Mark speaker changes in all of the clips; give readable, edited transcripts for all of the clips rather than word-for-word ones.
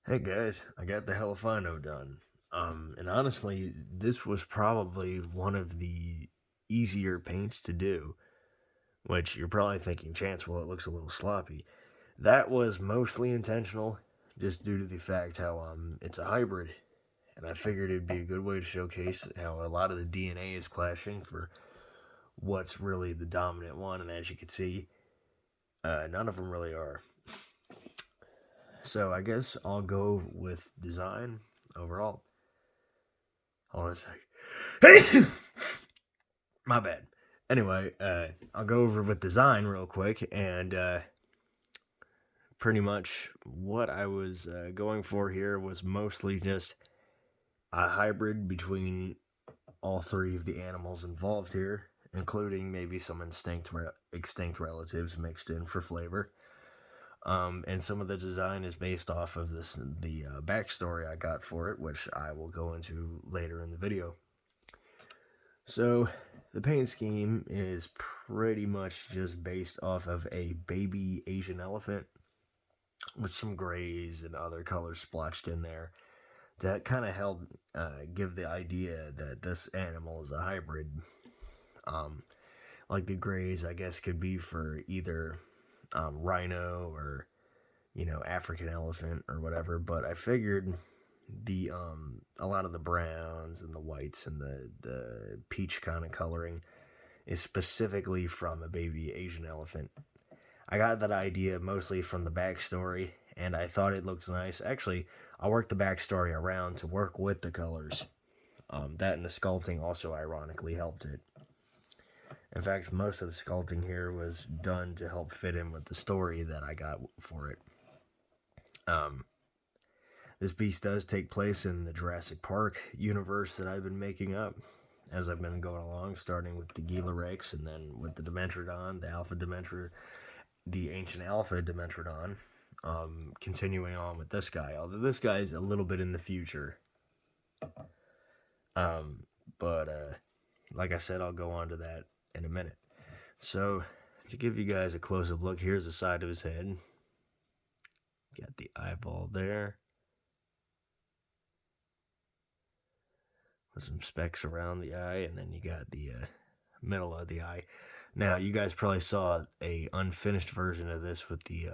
Speaker 1: Hey guys, I got the Hellifino done. And honestly, this was probably one of the easier paints to do, which you're probably thinking, Chance, well, it looks a little sloppy. That was mostly intentional, just due to the fact how it's a hybrid, and I figured it'd be a good way to showcase how a lot of the DNA is clashing for what's really the dominant one, and as you can see, none of them really are. So I guess I'll go with design overall. Hold on a sec. My bad. Anyway, I'll go over with design real quick, and pretty much what I was going for here was mostly just a hybrid between all three of the animals involved here, including maybe some extinct relatives mixed in for flavor. And some of the design is based off of the backstory I got for it, which I will go into later in the video. So, the paint scheme is pretty much just based off of a baby Asian elephant with some grays and other colors splotched in there to kind of help give the idea that this animal is a hybrid. Like the grays, I guess, could be for either rhino or African elephant or whatever, but I figured the a lot of the browns and the whites and the peach kind of coloring is specifically from a baby Asian elephant. I got that idea mostly from the backstory, and I thought it looks nice. Actually, I worked the backstory around to work with the colors. That and the sculpting also ironically helped it. In fact, most of the sculpting here was done to help fit in with the story that I got for it. This beast does take place in the Jurassic Park universe that I've been making up as I've been going along, starting with the Gila Rex and then with the Dimetrodon, the Alpha Dimetrodon, the ancient Alpha Dimetrodon, continuing on with this guy, although this guy's a little bit in the future. But like I said, I'll go on to that in a minute. So, to give you guys a close-up look, here's the side of his head. Got the eyeball there. With some specks around the eye, and then you got the middle of the eye. Now, you guys probably saw a unfinished version of this with the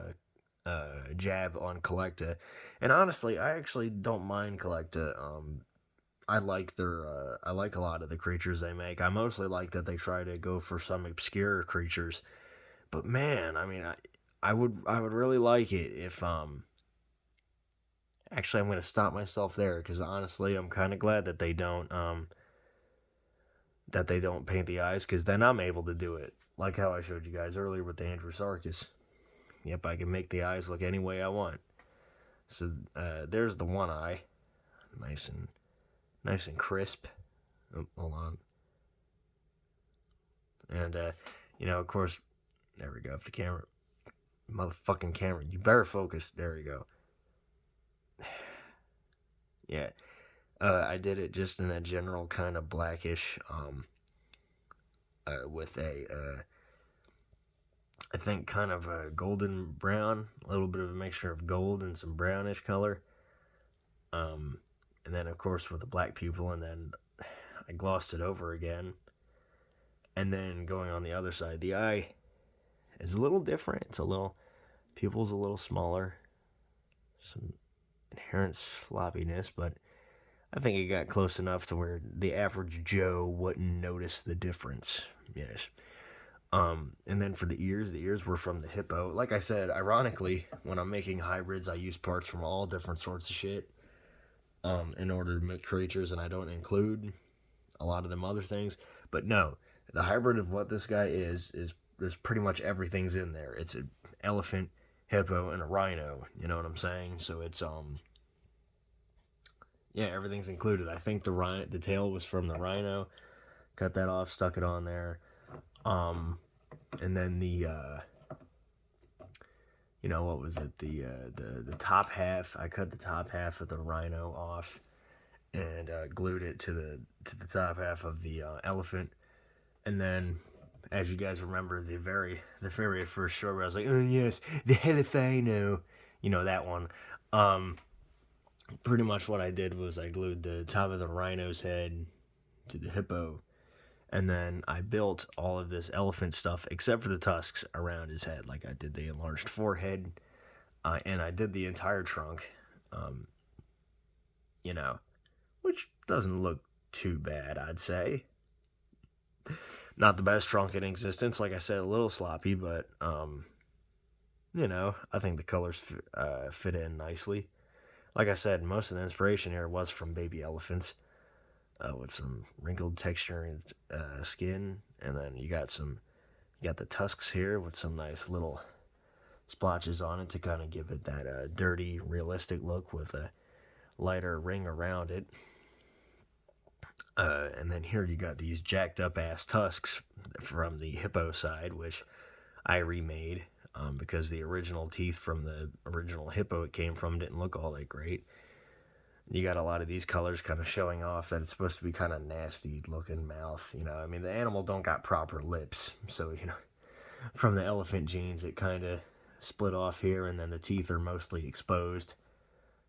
Speaker 1: jab on Collecta, and honestly, I actually don't mind Collecta. I like I like a lot of the creatures they make. I mostly like that they try to go for some obscure creatures, but man, I mean, I would really like it if Actually, I'm going to stop myself there because honestly, I'm kind of glad that they don't paint the eyes, because then I'm able to do it like how I showed you guys earlier with the Androsarchus. Yep, I can make the eyes look any way I want. So there's the one eye, nice and crisp. Oh, hold on. And of course, there we go. If the motherfucking camera, you better focus. There we go. Yeah, I did it just in a general kind of blackish, with I think kind of a golden brown, a little bit of a mixture of gold and some brownish color. And then of course with a black pupil, and then I glossed it over again. And then going on the other side, the eye is a little different. Pupil's a little smaller. Some inherent sloppiness, but I think it got close enough to where the average Joe wouldn't notice the difference. Yes. And then for the ears were from the hippo. Like I said, ironically, when I'm making hybrids, I use parts from all different sorts of shit in order to make creatures, and I don't include a lot of them other things. But no, the hybrid of what this guy is there's pretty much everything's in there. It's an elephant, hippo, and a rhino. You know what I'm saying? So it's yeah, everything's included. I think the tail was from the rhino. Cut that off, stuck it on there. And then the what was it? The top half. I cut the top half of the rhino off and glued it to the top half of the elephant. And then, as you guys remember, the very first show where I was like, oh yes, the Hellifino, that one. pretty much what I did was I glued the top of the rhino's head to the hippo, and then I built all of this elephant stuff except for the tusks around his head. Like I did the enlarged forehead, and I did the entire trunk, um, you know, which doesn't look too bad, I'd say. Not the best trunk in existence, like I said, a little sloppy, but I think the colors fit in nicely. Like I said, most of the inspiration here was from baby elephants, with some wrinkled texture and skin, and then you got the tusks here with some nice little splotches on it to kind of give it that dirty, realistic look with a lighter ring around it. And then here you got these jacked up ass tusks from the hippo side, which I remade because the original teeth from the original hippo it came from didn't look all that great. You got a lot of these colors kind of showing off that it's supposed to be kind of nasty looking mouth. I mean, the animal don't got proper lips, so from the elephant genes it kind of split off here, and then the teeth are mostly exposed,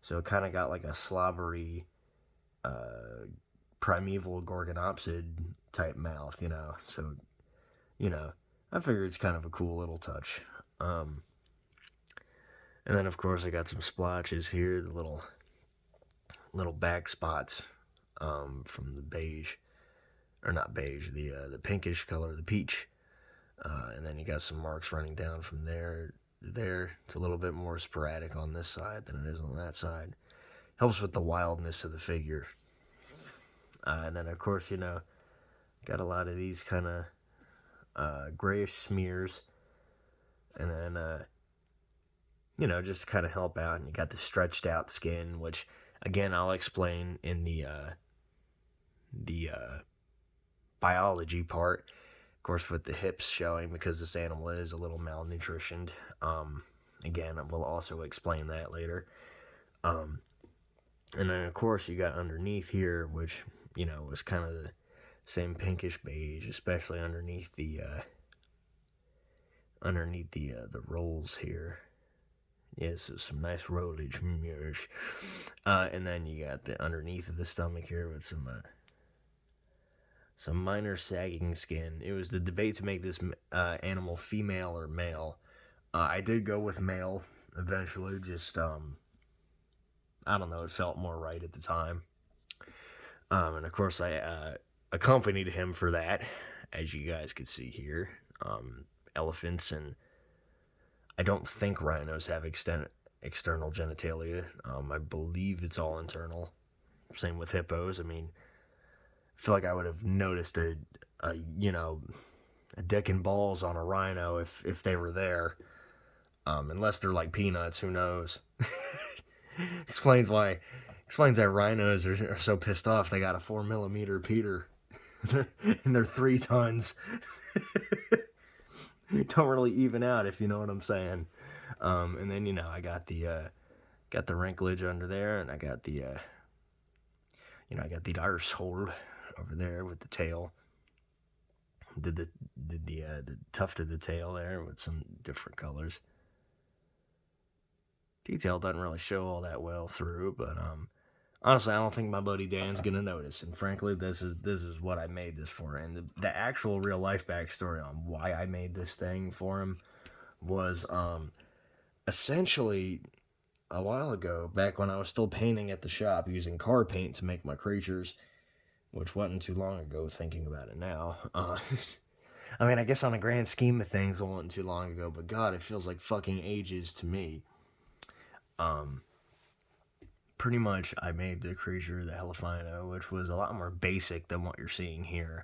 Speaker 1: so it kind of got like a slobbery primeval gorgonopsid type mouth, so I figure it's kind of a cool little touch. And then of course I got some splotches here, the little back spots from the beige, or not beige, the pinkish color, the peach, and then you got some marks running down from there to there. It's a little bit more sporadic on this side than it is on that side. Helps with the wildness of the figure. And then of course got a lot of these kind of grayish smears, and then just kind of help out. And you got the stretched out skin, which again I'll explain in the biology part, of course, with the hips showing, because this animal is a little malnutritioned. Again, we'll also explain that later. And then of course you got underneath here, which was kind of the same pinkish beige, especially underneath the rolls here. Yes, so some nice rollage. And then you got the underneath of the stomach here with some minor sagging skin. It was the debate to make this animal female or male. I did go with male eventually. Just I don't know, it felt more right at the time. And of course I accompanied him for that, as you guys could see here. Elephants, and I don't think rhinos have external genitalia. I believe it's all internal. Same with hippos. I mean, I feel like I would have noticed a dick and balls on a rhino if they were there. Unless they're like peanuts, who knows? Explains why rhinos are so pissed off they got a 4mm Peter and they're 3 tons. Don't really even out, if you know what I'm saying. And then I got the wrinklage under there, and I got the arse hole over there with the tail. Did the tuft of the tail there with some different colors. Detail doesn't really show all that well through, but honestly, I don't think my buddy Dan's gonna notice. And frankly, this is what I made this for. And the actual real life backstory on why I made this thing for him was essentially a while ago, back when I was still painting at the shop using car paint to make my creatures, which wasn't too long ago, thinking about it now. I mean, I guess on a grand scheme of things, it wasn't too long ago, but God, it feels like fucking ages to me. Pretty much I made the creature, the Hellifino, which was a lot more basic than what you're seeing here.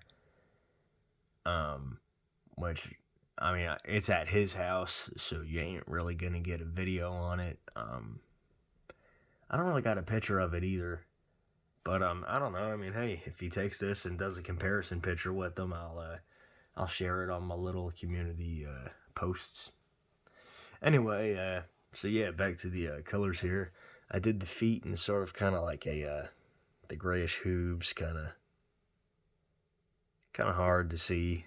Speaker 1: Which, I mean, it's at his house, so you ain't really gonna get a video on it. I don't really got a picture of it either. But, I don't know. I mean, hey, if he takes this and does a comparison picture with them, I'll share it on my little community, posts. Anyway, so yeah, back to the colors here. I did the feet in sort of kind of like the grayish hooves, kind of hard to see,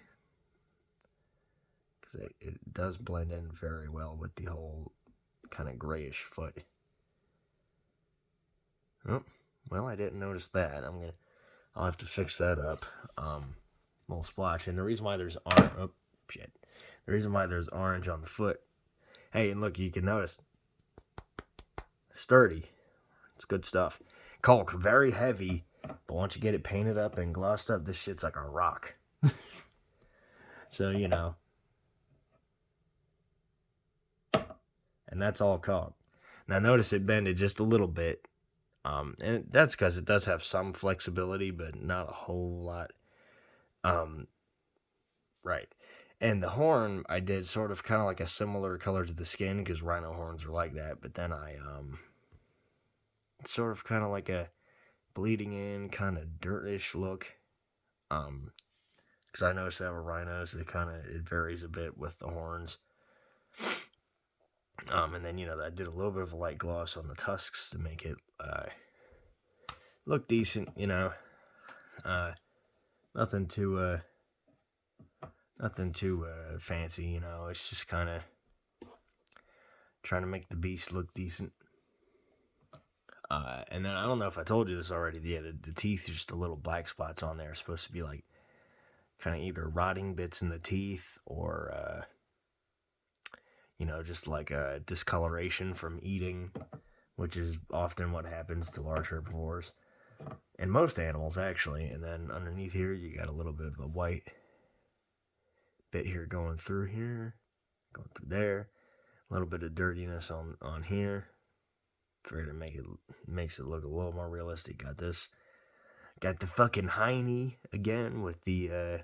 Speaker 1: because it does blend in very well with the whole kind of grayish foot. Oh, well, I didn't notice that. I'll have to fix that up. Little splotch. And the reason why there's orange, oh shit, the reason why there's orange on the foot. Hey, and look, you can notice, sturdy. It's good stuff. Caulk, very heavy, but once you get it painted up and glossed up, this shit's like a rock. So, and that's all caulk. Now notice it bended just a little bit. And that's because it does have some flexibility, but not a whole lot. Right. And the horn, I did sort of kind of like a similar color to the skin, because rhino horns are like that. But then I, sort of kind of like a bleeding in, kind of dirtish look. Because I noticed that with rhinos, it varies a bit with the horns. And then, I did a little bit of a light gloss on the tusks to make it, look decent, nothing too fancy, it's just kind of trying to make the beast look decent. And then I don't know if I told you this already. Yeah, the teeth are just a little black spots on there. It's supposed to be like kind of either rotting bits in the teeth or, just like a discoloration from eating, which is often what happens to large herbivores. And most animals, actually. And then underneath here, you got a little bit of a white bit here, going through there. A little bit of dirtiness on here. For to makes it look a little more realistic. Got the fucking hiney again with the,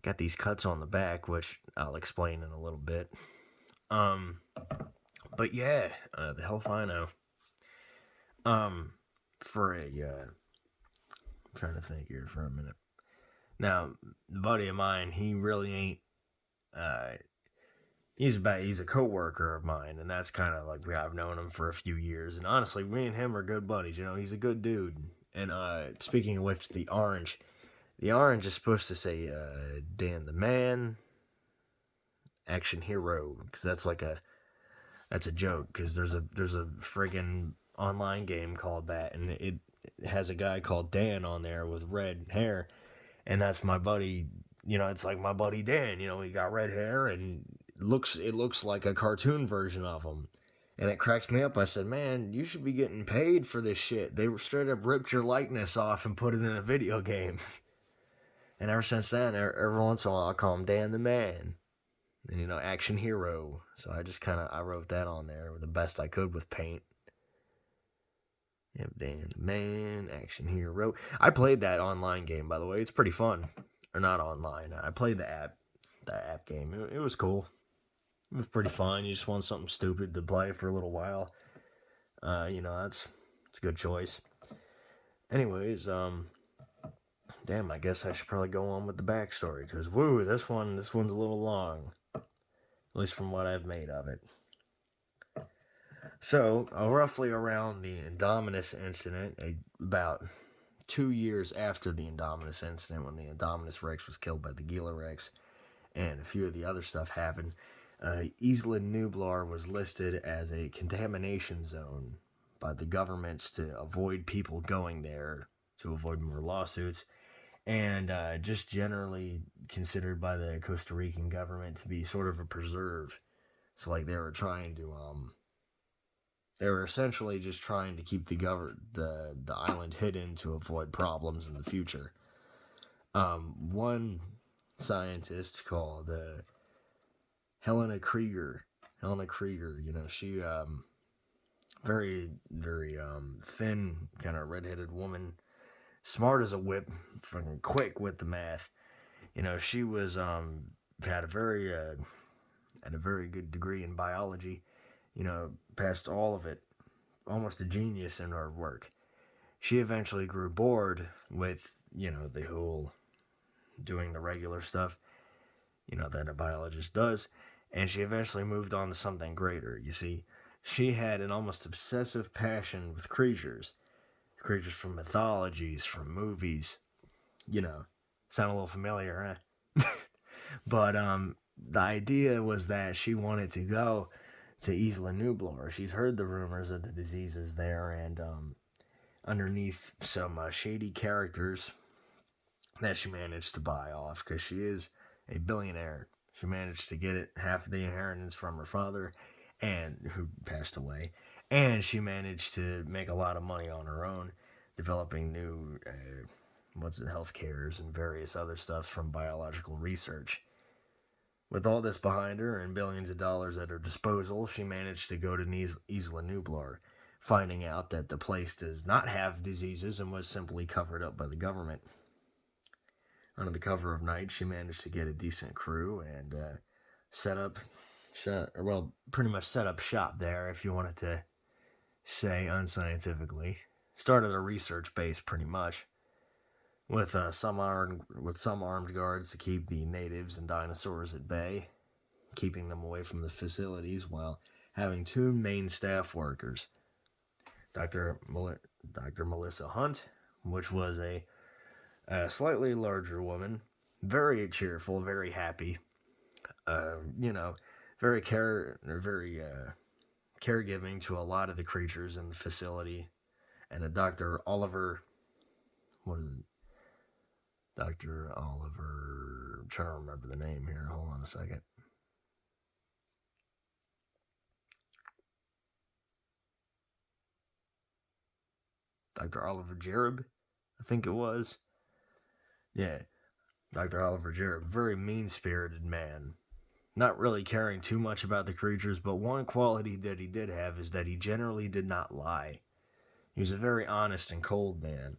Speaker 1: got these cuts on the back, which I'll explain in a little bit. But yeah, the Hellifino. For a, I'm trying to think here for a minute. Now, the buddy of mine, he really ain't, he's a co-worker of mine, and that's kind of like, I've known him for a few years, and honestly, me and him are good buddies, he's a good dude. And, speaking of which, the orange is supposed to say, Dan the Man, Action Hero, because that's a joke, because there's a friggin' online game called that, and it has a guy called Dan on there with red hair, and that's my buddy. It's like my buddy Dan. He got red hair, and it looks like a cartoon version of him, and it cracks me up. I said, man, you should be getting paid for this shit. They straight up ripped your likeness off and put it in a video game. And ever since then, every once in a while, I call him Dan the Man. And, Action Hero. So I wrote that on there the best I could with paint. Yep, Dan the Man, Action Hero. I played that online game, by the way. It's pretty fun. Or not online. I played the app game. It was cool. It was pretty fun. You just want something stupid to play for a little while. It's a good choice. Anyways, damn, I guess I should probably go on with the backstory, because this one's a little long. At least from what I've made of it. So, roughly around the Indominus incident, about 2 years after the Indominus incident, when the Indominus Rex was killed by the Gila Rex, and a few of the other stuff happened, Isla Nublar was listed as a contamination zone by the governments to avoid people going there, to avoid more lawsuits, and just generally considered by the Costa Rican government to be sort of a preserve. So, like, they were trying to, they were essentially just trying to keep the island hidden to avoid problems in the future. One scientist called Helena Krieger, she, very, very thin, kind of redheaded woman, smart as a whip, fucking quick with the math. She was had a very good degree in biology. Passed all of it, almost a genius in her work. She eventually grew bored with, the whole doing the regular stuff, that a biologist does, and she eventually moved on to something greater. You see, she had an almost obsessive passion with creatures from mythologies, from movies, sound a little familiar, huh? But, the idea was that she wanted to go to Isla Nublar. She's heard the rumors of the diseases there, and underneath some shady characters that she managed to buy off because she is a billionaire. She managed to get it half of the inheritance from her father, and who passed away, and she managed to make a lot of money on her own, developing new health cares and various other stuff from biological research. With all this behind her and billions of dollars at her disposal, she managed to go to Isla Nublar, finding out that the place does not have diseases and was simply covered up by the government. Under the cover of night, she managed to get a decent crew and pretty much set up shop there, if you wanted to say unscientifically. Started a research base, pretty much, with some armed guards to keep the natives and dinosaurs at bay, keeping them away from the facilities, while having two main staff workers, Dr. Melissa Hunt, which was a slightly larger woman, very cheerful, very happy, very caregiving to a lot of the creatures in the facility, and a Dr. Oliver, Dr. Oliver, I'm trying to remember the name here, hold on a second. Dr. Oliver Jereb, I think it was. Yeah, Dr. Oliver Jereb, very mean-spirited man. Not really caring too much about the creatures, but one quality that he did have is that he generally did not lie. He was a very honest and cold man,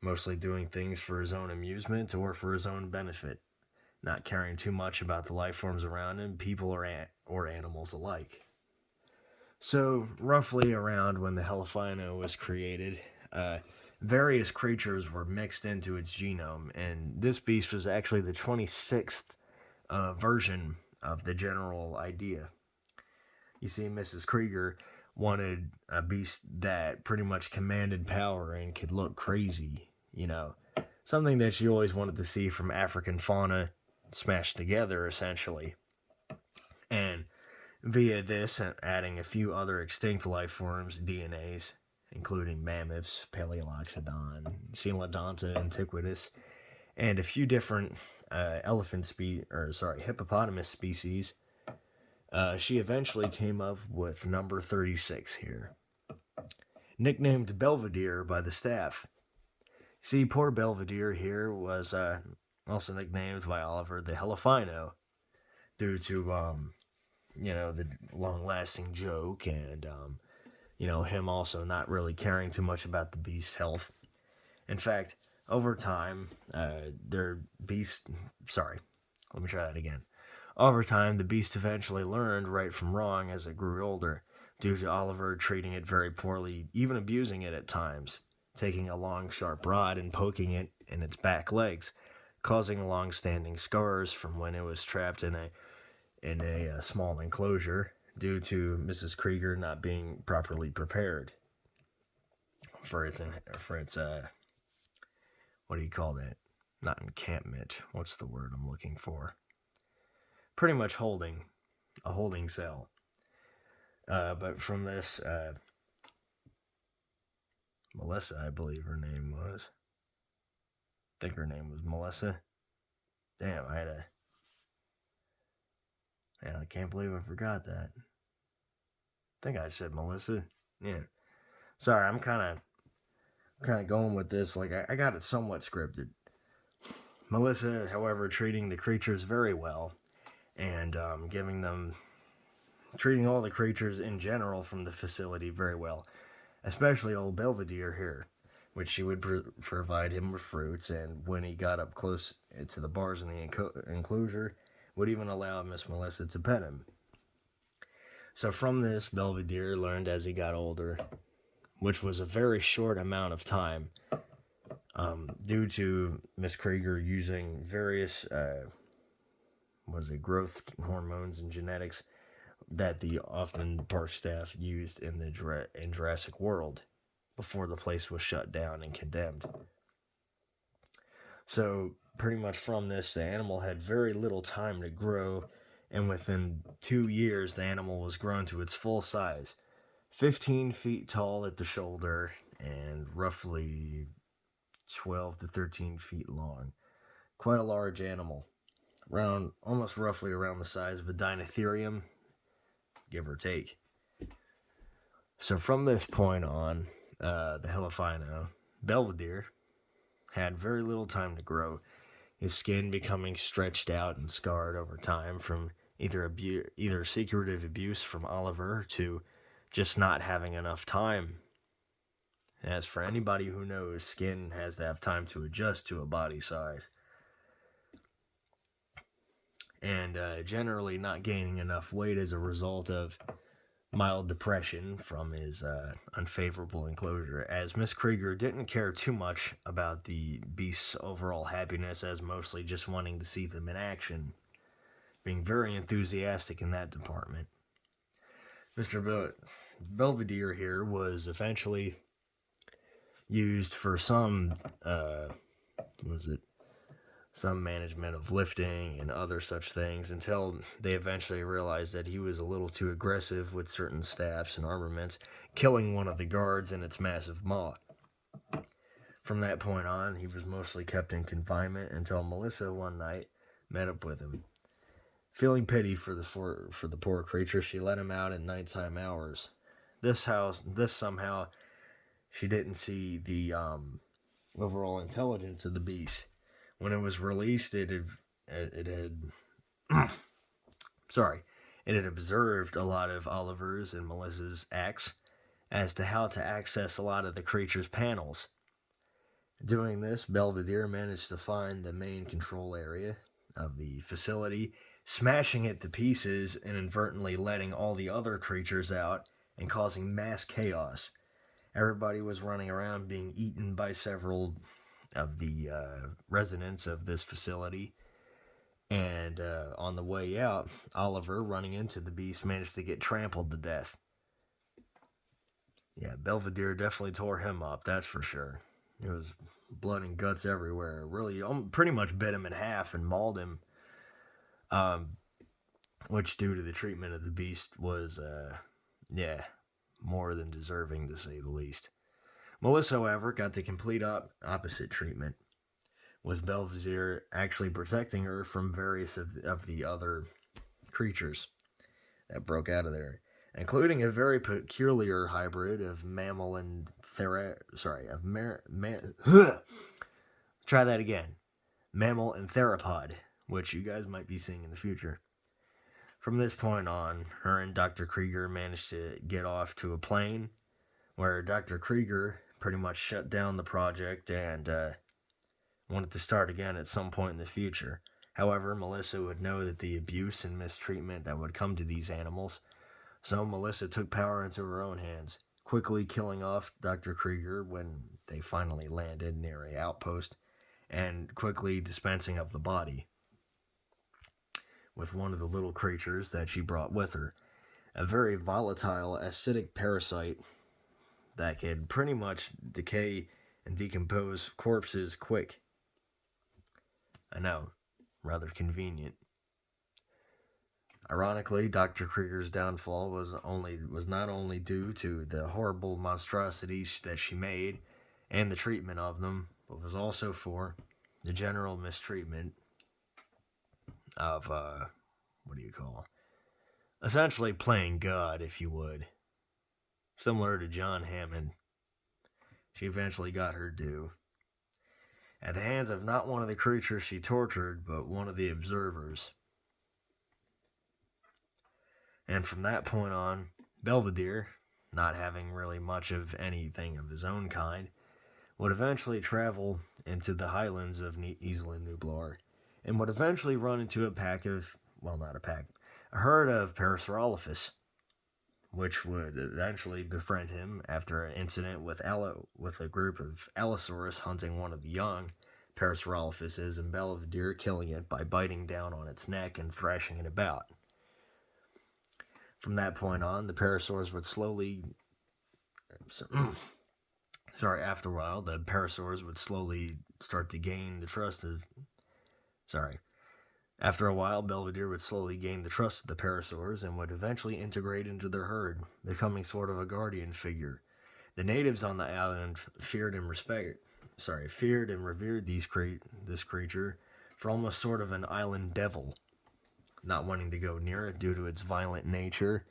Speaker 1: mostly doing things for his own amusement or for his own benefit, not caring too much about the life forms around him, people or animals alike. So, roughly around when the Hellifino was created, various creatures were mixed into its genome, and this beast was actually the 26th version of the general idea. You see, Mrs. Krieger wanted a beast that pretty much commanded power and could look crazy, something that she always wanted to see from African fauna smashed together, essentially. And via this, adding a few other extinct life forms' DNAs, including mammoths, Paleoxodon, Coelodonta antiquus, and a few different hippopotamus species, she eventually came up with number 36 here. Nicknamed Belvedere by the staff. See, poor Belvedere here was also nicknamed by Oliver the Hellifino, due to, the long-lasting joke and, him also not really caring too much about the beast's health. In fact, over time, Over time, the beast eventually learned right from wrong as it grew older, due to Oliver treating it very poorly, even abusing it at times, taking a long, sharp rod and poking it in its back legs, causing long-standing scars from when it was trapped in a small enclosure, due to Mrs. Krieger not being properly prepared for its what do you call that? Not encampment. What's the word I'm looking for? Pretty much a holding cell. But from this, Melissa, I believe her name was. I think her name was Melissa. Damn, Man, I can't believe I forgot that. I think I said Melissa. Yeah. Sorry, I'm kind of going with this. Like, I got it somewhat scripted. Melissa, however, treating the creatures very well, and treating all the creatures in general from the facility very well, especially old Belvedere here, which she would provide him with fruits, and when he got up close to the bars in the enclosure, would even allow Miss Melissa to pet him. So from this, Belvedere learned as he got older, which was a very short amount of time, due to Miss Krieger using various growth hormones and genetics that the often park staff used in Jurassic World before the place was shut down and condemned. So pretty much from this, the animal had very little time to grow, and within 2 years the animal was grown to its full size, 15 feet tall at the shoulder and roughly 12 to 13 feet long. Quite a large animal, almost roughly around the size of a Dinotherium, give or take. So from this point on, the Hellifino, Belvedere, had very little time to grow, his skin becoming stretched out and scarred over time from either secretive abuse from Oliver to just not having enough time. As for anybody who knows, skin has to have time to adjust to a body size. And generally not gaining enough weight as a result of mild depression from his unfavorable enclosure, as Miss Krieger didn't care too much about the beast's overall happiness, as mostly just wanting to see them in action, being very enthusiastic in that department. Mr. Belvedere here was eventually used for some management of lifting and other such things, until they eventually realized that he was a little too aggressive with certain staffs and armaments, killing one of the guards in its massive maw. From that point on, he was mostly kept in confinement until Melissa one night met up with him. Feeling pity for the poor creature, she let him out at nighttime hours. This somehow, she didn't see the overall intelligence of the beast. When it was released, it had observed a lot of Oliver's and Melissa's acts as to how to access a lot of the creature's panels. Doing this, Belvedere managed to find the main control area of the facility, smashing it to pieces and inadvertently letting all the other creatures out and causing mass chaos. Everybody was running around being eaten by several of the residents of this facility, and on the way out, Oliver, running into the beast, managed to get trampled to death. Yeah, Belvedere definitely tore him up, that's for sure. It was blood and guts everywhere. Really, pretty much bit him in half and mauled him, which, due to the treatment of the beast, was, more than deserving, to say the least. Melissa, however, got the complete opposite treatment, with Belvedere actually protecting her from various of the other creatures that broke out of there, including a very peculiar hybrid of mammal and try that again. Mammal and theropod, which you guys might be seeing in the future. From this point on, her and Dr. Krieger managed to get off to a plane where Dr. Krieger pretty much shut down the project and wanted to start again at some point in the future. However, Melissa would know that the abuse and mistreatment that would come to these animals, so Melissa took power into her own hands, quickly killing off Dr. Krieger when they finally landed near an outpost, and quickly dispensing of the body with one of the little creatures that she brought with her, a very volatile, acidic parasite that could pretty much decay and decompose corpses quick. I know, rather convenient. Ironically, Dr. Krieger's downfall was not only due to the horrible monstrosities that she made and the treatment of them, but was also for the general mistreatment of, essentially playing God, if you would. Similar to John Hammond. She eventually got her due, at the hands of not one of the creatures she tortured, but one of the observers. And from that point on, Belvedere, not having really much of anything of his own kind, would eventually travel into the highlands of Isla Nublar, and would eventually run into a herd of Parasaurolophus, which would eventually befriend him after an incident with a group of Allosaurus hunting one of the young Parasaurolophuses, and Belvedere killing it by biting down on its neck and thrashing it about. From that point on, the Parasaurs would after a while, the Parasaurs would slowly start to gain the trust of... After a while, Belvedere would slowly gain the trust of the Parasaurs and would eventually integrate into their herd, becoming sort of a guardian figure. The natives on the island feared and revered this creature for almost sort of an island devil, not wanting to go near it due to its violent nature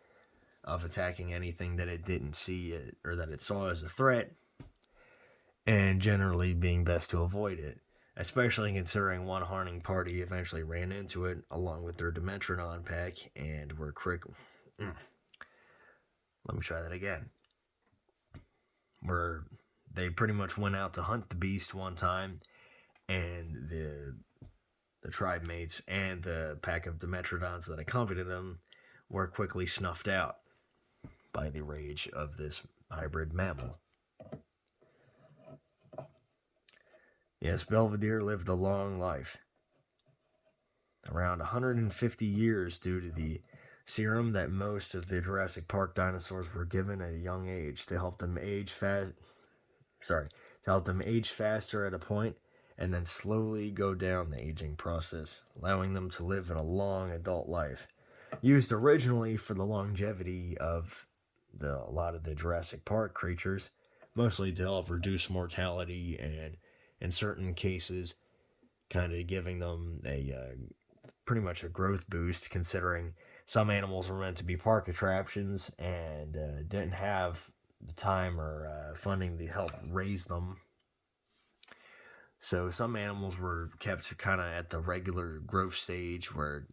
Speaker 1: of attacking anything that it didn't see or that it saw as a threat, and generally being best to avoid it, especially considering one hunting party eventually ran into it along with their Dimetrodon pack and were quick. Let me try that again. Where they pretty much went out to hunt the beast one time, and the tribe mates and the pack of Dimetrodons that accompanied them were quickly snuffed out by the rage of this hybrid mammal. Yes, Belvedere lived a long life, around 150 years, due to the serum that most of the Jurassic Park dinosaurs were given at a young age to help them age faster at a point, and then slowly go down the aging process, allowing them to live in a long adult life. Used originally for the longevity of a lot of the Jurassic Park creatures, mostly to help reduce mortality and, in certain cases, kind of giving them pretty much a growth boost, considering some animals were meant to be park attractions and didn't have the time or funding to help raise them. So some animals were kept kind of at the regular growth stage where,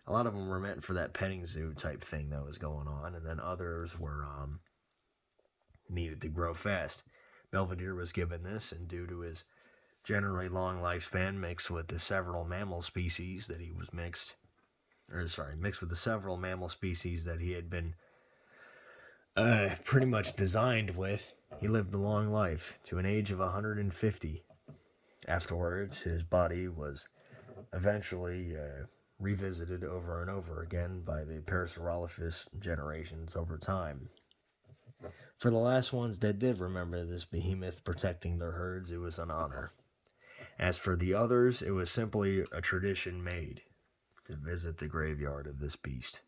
Speaker 1: a lot of them were meant for that petting zoo type thing that was going on, and then others were needed to grow fast. Belvedere was given this, and due to his generally long lifespan mixed with the several mammal species that he had been pretty much designed with, he lived a long life to an age of 150. Afterwards, his body was eventually revisited over and over again by the Parasaurolophus generations over time. For the last ones that did remember this behemoth protecting their herds, it was an honor. As for the others, it was simply a tradition made to visit the graveyard of this beast.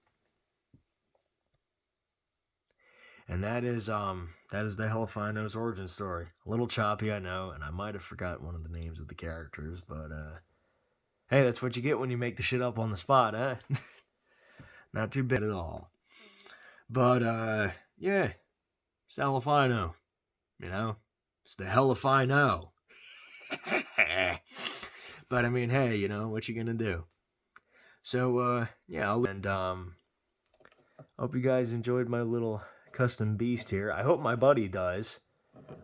Speaker 1: And that is the Hellifino's origin story. A little choppy, I know, and I might have forgotten one of the names of the characters, but hey, that's what you get when you make the shit up on the spot, huh? Not too bad at all. But yeah, it's Hellifino. It's the Hellifino. But I mean, hey, what you gonna do? So yeah, and hope you guys enjoyed my little custom beast here. I hope my buddy does.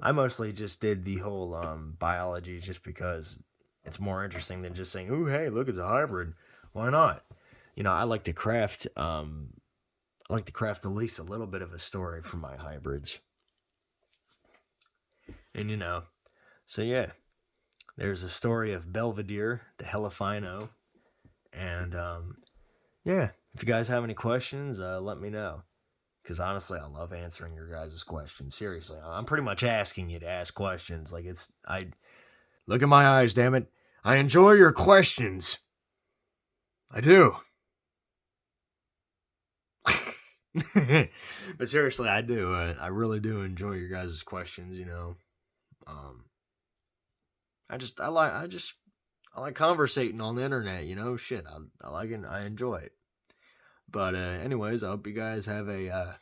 Speaker 1: I mostly just did the whole biology just because it's more interesting than just saying, "Ooh, hey, look, it's a hybrid." Why not? I like to craft. At least a little bit of a story for my hybrids. And so yeah, there's a story of Belvedere, the Hellifino, and yeah, if you guys have any questions, let me know. Because honestly, I love answering your guys' questions. Seriously, I'm pretty much asking you to ask questions. Look at my eyes, damn it. I enjoy your questions. I do. But seriously, I do. I really do enjoy your guys' questions. I like conversating on the internet. Shit, I like it. I enjoy it. But anyways, I hope you guys have a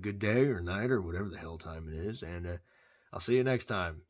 Speaker 1: good day or night or whatever the hell time it is, and I'll see you next time.